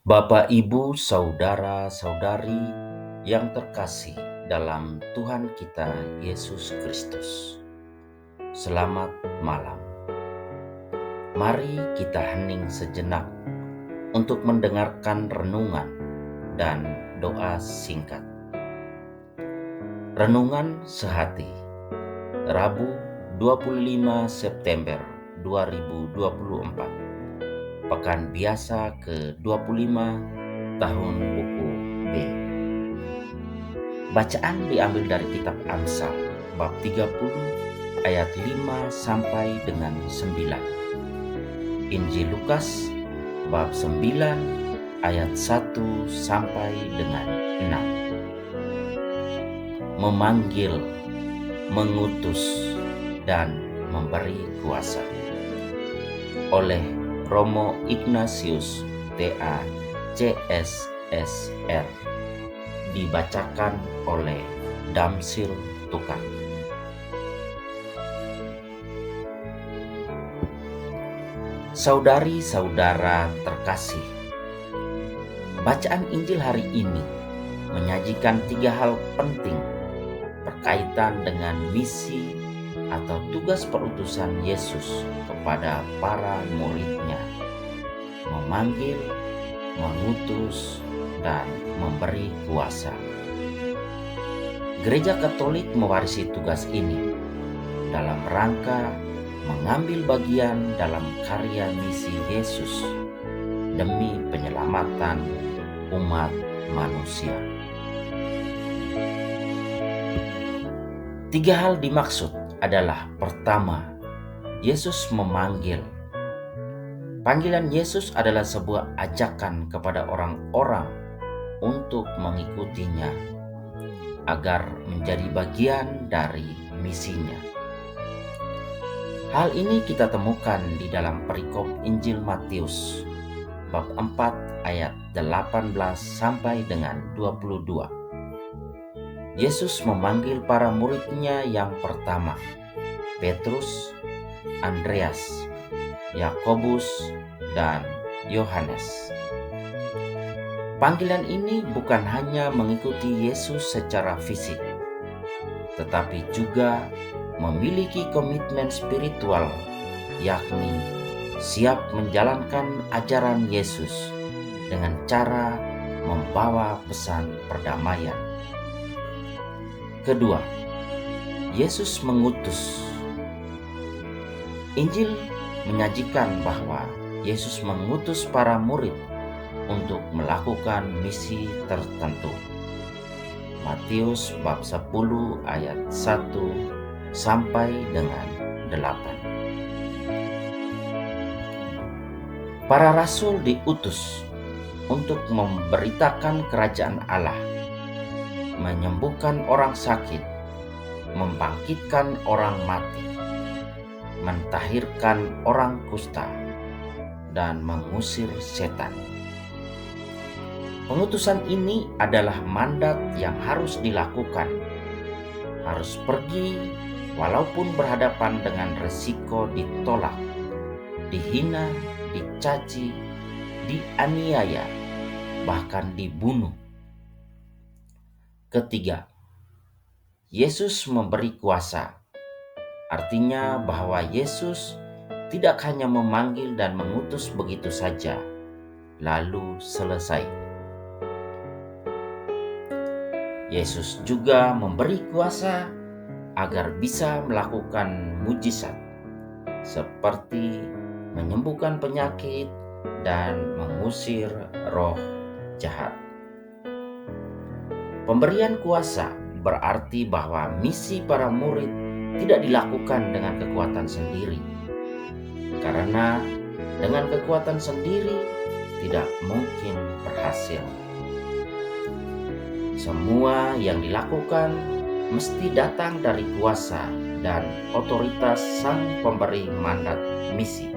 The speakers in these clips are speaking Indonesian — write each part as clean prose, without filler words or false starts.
Bapak, Ibu, saudara-saudari yang terkasih dalam Tuhan kita Yesus Kristus. Selamat malam. Mari kita hening sejenak untuk mendengarkan renungan dan doa singkat. Renungan sehati, Rabu 25 September 2024. Pekan biasa ke-25 tahun buku B. Bacaan diambil dari kitab Amsal bab 30 ayat 5 sampai dengan 9. Injil Lukas bab 9 ayat 1 sampai dengan 6. Memanggil, mengutus, dan memberi kuasa. Oleh Romo Ignatius TA CSSR, dibacakan oleh Damsil Tukang. Saudari-saudara terkasih, bacaan Injil hari ini menyajikan 3 hal penting berkaitan dengan misi atau tugas perutusan Yesus kepada para muridnya, memanggil, mengutus, dan memberi kuasa. Gereja Katolik mewarisi tugas ini dalam rangka mengambil bagian dalam karya misi Yesus demi penyelamatan umat manusia. 3 hal dimaksud adalah: pertama, Yesus memanggil. Panggilan Yesus adalah sebuah ajakan kepada orang-orang untuk mengikutinya agar menjadi bagian dari misinya. Hal ini kita temukan di dalam perikop Injil Matius bab 4 ayat 18 sampai dengan 22. Yesus memanggil para muridnya yang pertama, Petrus, Andreas, Yakobus, dan Yohanes. Panggilan ini bukan hanya mengikuti Yesus secara fisik, tetapi juga memiliki komitmen spiritual, yakni siap menjalankan ajaran Yesus dengan cara membawa pesan perdamaian. Kedua, Yesus mengutus. Injil menyajikan bahwa Yesus mengutus para murid untuk melakukan misi tertentu. Matius bab 10 ayat 1 sampai dengan 8. Para rasul diutus untuk memberitakan kerajaan Allah, menyembuhkan orang sakit, membangkitkan orang mati, mentahirkan orang kusta, dan mengusir setan. Pengutusan ini adalah mandat yang harus dilakukan, harus pergi walaupun berhadapan dengan resiko ditolak, dihina, dicaci, dianiaya, bahkan dibunuh. Ketiga, Yesus memberi kuasa. Artinya bahwa Yesus tidak hanya memanggil dan mengutus begitu saja, lalu selesai. Yesus juga memberi kuasa agar bisa melakukan mujizat, seperti menyembuhkan penyakit dan mengusir roh jahat. Pemberian kuasa berarti bahwa misi para murid tidak dilakukan dengan kekuatan sendiri, karena dengan kekuatan sendiri tidak mungkin berhasil. Semua yang dilakukan mesti datang dari kuasa dan otoritas Sang Pemberi mandat misi,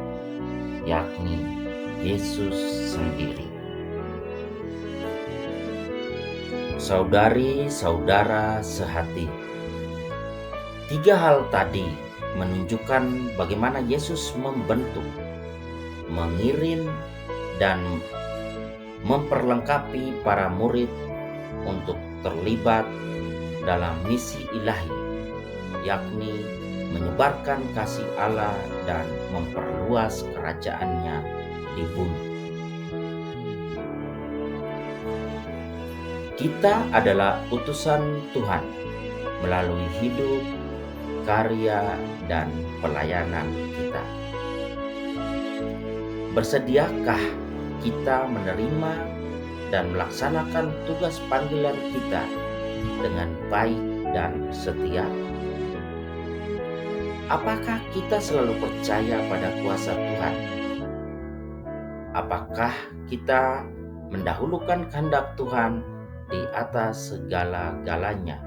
yakni Yesus sendiri. Saudari-saudara sehati, 3 hal tadi menunjukkan bagaimana Yesus membentuk, mengirim, dan memperlengkapi para murid untuk terlibat dalam misi ilahi, yakni menyebarkan kasih Allah dan memperluas kerajaannya di bumi. Kita adalah utusan Tuhan melalui hidup, karya, dan pelayanan kita. Bersediakah kita menerima dan melaksanakan tugas panggilan kita dengan baik dan setia? Apakah kita selalu percaya pada kuasa Tuhan? Apakah kita mendahulukan kehendak Tuhan di atas segala-galanya?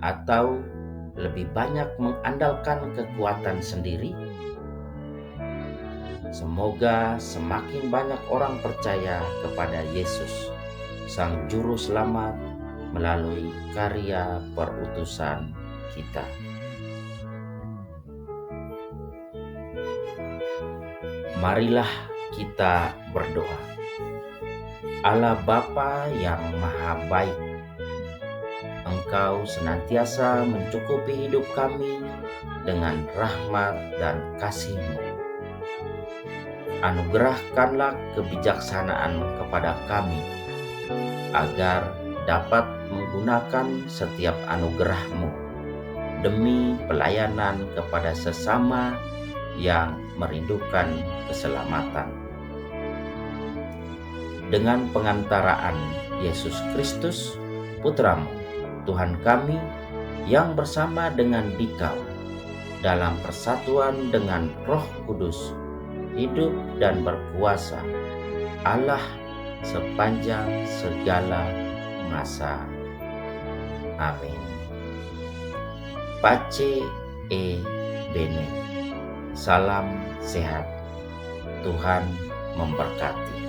Atau lebih banyak mengandalkan kekuatan sendiri? Semoga semakin banyak orang percaya kepada Yesus, Sang Juru Selamat, melalui karya perutusan kita. Marilah kita berdoa. Allah Bapa yang Maha Baik, Engkau senantiasa mencukupi hidup kami dengan rahmat dan kasih-Mu. Anugerahkanlah kebijaksanaan kepada kami, agar dapat menggunakan setiap anugerah-Mu demi pelayanan kepada sesama yang merindukan keselamatan. Dengan pengantaraan Yesus Kristus, Putra-Mu, Tuhan kami, yang bersama dengan Dikau, dalam persatuan dengan Roh Kudus, hidup dan berkuasa, Allah sepanjang segala masa. Amin. Pace e bene. Salam sehat. Tuhan memberkati.